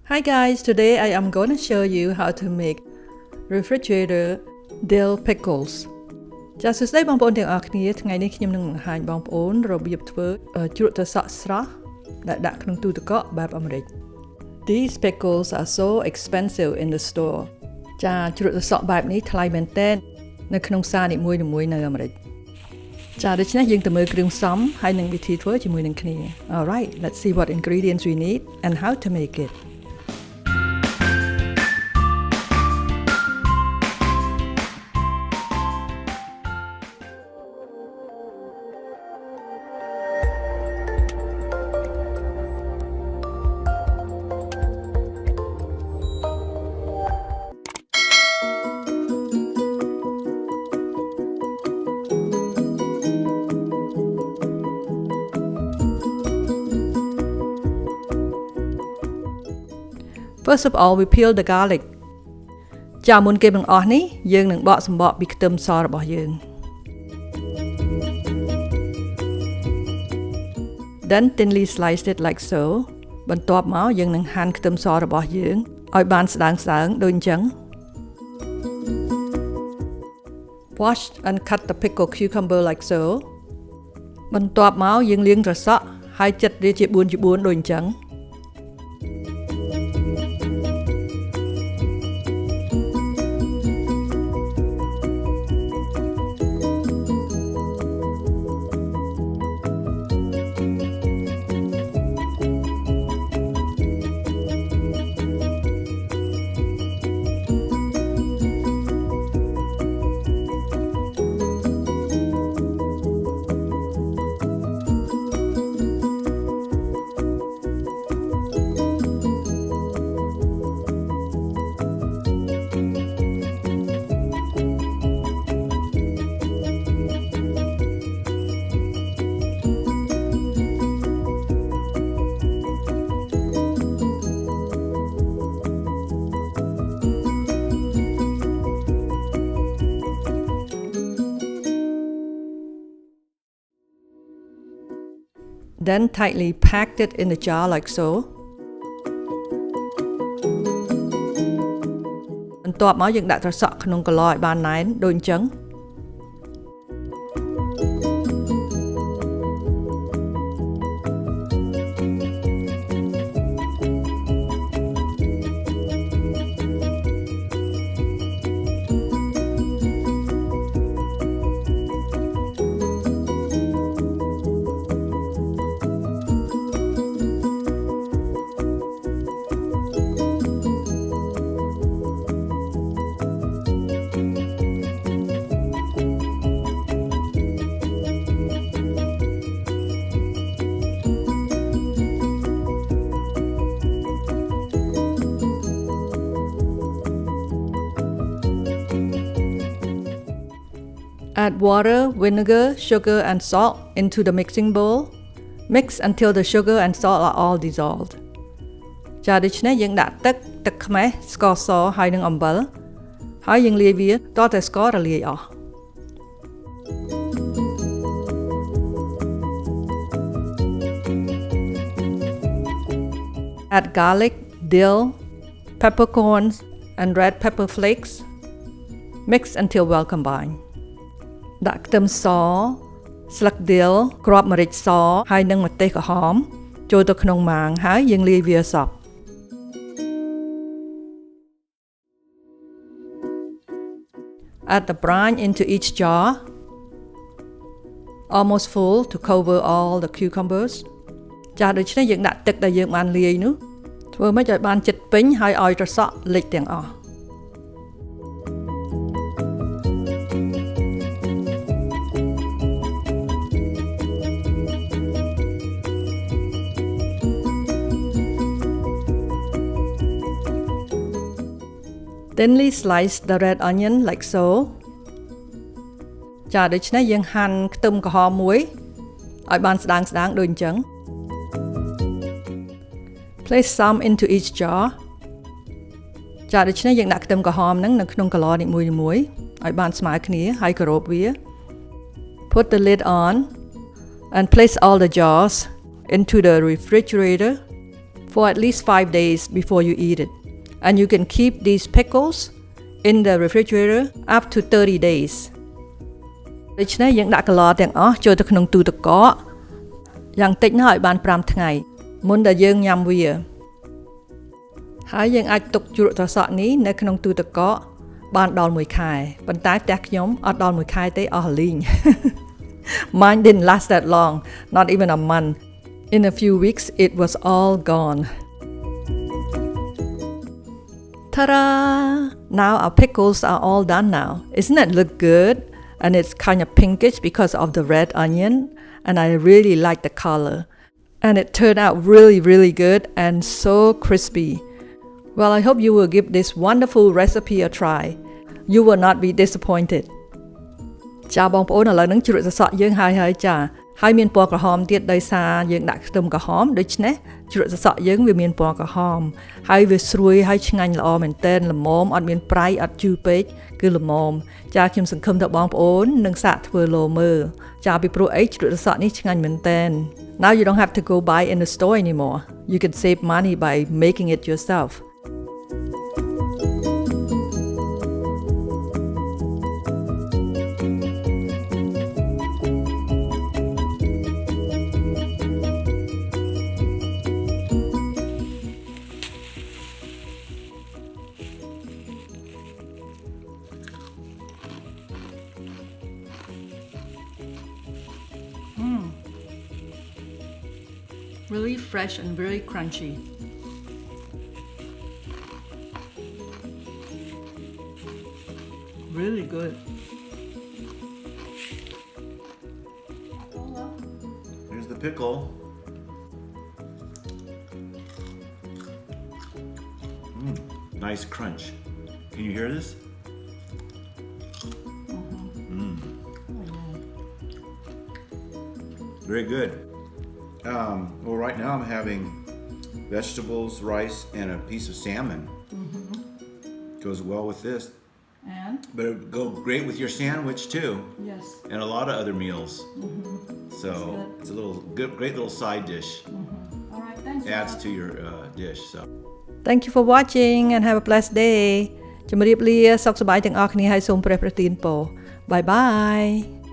Hi guys, today I am going to show you how to make refrigerator dill pickles. ចាសសួស្តីបងប្អូនទាំងអស់គ្នាថ្ងៃនេះខ្ញុំនឹងបង្ហាញបងប្អូនរបៀបធ្វើជ្រក់ត្រសក់ស្រស់ដែលដាក់ក្នុងទូទឹកកកបែបអាមេរិក These pickles are so expensive in the store. ចាជ្រក់ត្រសក់បែបនេះថ្លៃមែនទែននៅក្នុងផ្សារនីមួយៗនៅអាមេរិក ចាដូច្នេះយើងទៅមើលគ្រឿងផ្សំហើយនឹងវិធីធ្វើជាមួយនឹងគ្នា Alright, let's see what ingredients we need and how to make it. First of all, we peel the garlic. ចាមុនគេបង្អស់នេះយើងនឹងបកសម្បកពីខ្ទឹមសរបស់យើង Then thinly slice it like so. បន្ទាប់មកយើងនឹងហាន់ខ្ទឹមសរបស់យើងឲ្យបានស្ដើងៗដូចអញ្ចឹង Wash and cut the pickled cucumber like so. បន្ទាប់មកយើងលាងត្រសក់ហើយចិតវាជា4ដូចអញ្ចឹង Then tightly packed it in a jar like so. បន្ទាប់មកយើងដាក់ត្រសក់ក្នុងកន្លឲ្យបានណែនដូចអញ្ចឹង Add water, vinegar, sugar and salt into the mixing bowl. Mix until the sugar and salt are all dissolved. ចាដូច្នេះយើងដាក់ទឹកខ្មេះស្ករសហើយនឹងអំបិលហើយយើងលាយវាតតែស្កររលាយអស់ Add garlic, dill, peppercorns and red pepper flakes. Mix until well combined. ដាក់ខ្ទឹមសស្លឹក dill គ្រាប់ម្រេចសហើយនិងម្ទេសក្រហមចូលទៅក្នុងម៉ាងហើយយើងលាយវាសព្វ Add the brine into each jar almost full to cover all the cucumbers ចាដូច្នេះយើងដាក់ទឹកដែលយើងបានលាយនោះធ្វើម៉េចឲ្យបានជិតពេញហើយឲ្យត្រសក់លិចទាំងអស់ Thinly slice the red onion like so. ចាដូច្នេះយើងហាន់ខ្ទឹមក្រហមមួយឲ្យបានស្ដើងដូចអញ្ចឹង Place some into each jar. ចាដូច្នេះយើងដាក់ខ្ទឹមក្រហមហ្នឹងនៅក្នុងកន្លនីមួយៗឲ្យបានស្មើគ្នាហើយគោរពវា Put the lid on and place all the jars into the refrigerator for at least 5 days before you eat it. And you can keep these pickles in the refrigerator up to 30 days. ដូច្នេះយើងដាក់កន្លទាំងអស់ចូលទៅក្នុងទូទឹកកកយ៉ាងតិចណាស់ឲ្យបាន5ថ្ងៃមុនដែលយើងញ៉ាំវាហើយយើងអាចទុកជ្រក់ត្រសក់នេះនៅក្នុងទូទឹកកកបានដល់1ខែប៉ុន្តែផ្ទះខ្ញុំអត់ដល់1ខែទេអស់លីង Mine didn't last that long, not even a month. In a few weeks it was all gone. Ta-da! Now our pickles are all done now. Isn't it look good? And it's kind of pinkish because of the red onion, and I really like the color. And it turned out really good and so crispy. Well, I hope you will give this wonderful recipe a try. You will not be disappointed. ចាបងប្អូនឥឡូវនឹងជ្រក់ត្រសក់យើងហើយចាហើយមានពណ៌ក្រហមទៀតដោយសារយើងដាក់ខ្ទឹមក្រហមដូច្នេះជ្រក់ត្រសក់យើងវាមានពណ៌ក្រហមហើយវាស្រួយហើយឆ្ងាញ់ល្អមែនទែនល្មមអត់មានប្រៃអត់ជូរពេកគឺល្មមចាខ្ញុំសង្ឃឹមថាបងប្អូននឹងសាកធ្វើលោមើលចាពីព្រោះអីជ្រក់ត្រសក់នេះឆ្ងាញ់មែនទែន Now you don't have to go buy in the store anymore. You can save money by making it yourself. Really fresh and very crunchy. Really good. Here's the pickle. Nice crunch. Can you hear this? Very good. Well, right now I'm having vegetables, rice, and a piece of salmon. Goes well with this. And? But it would go great with your sandwich too. Yes. And a lot of other meals. So it's a great little side dish. All right, thanks. Adds to your dish. So. Thank you for watching and have a blessed day. ជំរាបលាសុខសប្បាយទាំងអស់គ្នាហើយសូមព្រះប្រទានពរ Bye bye.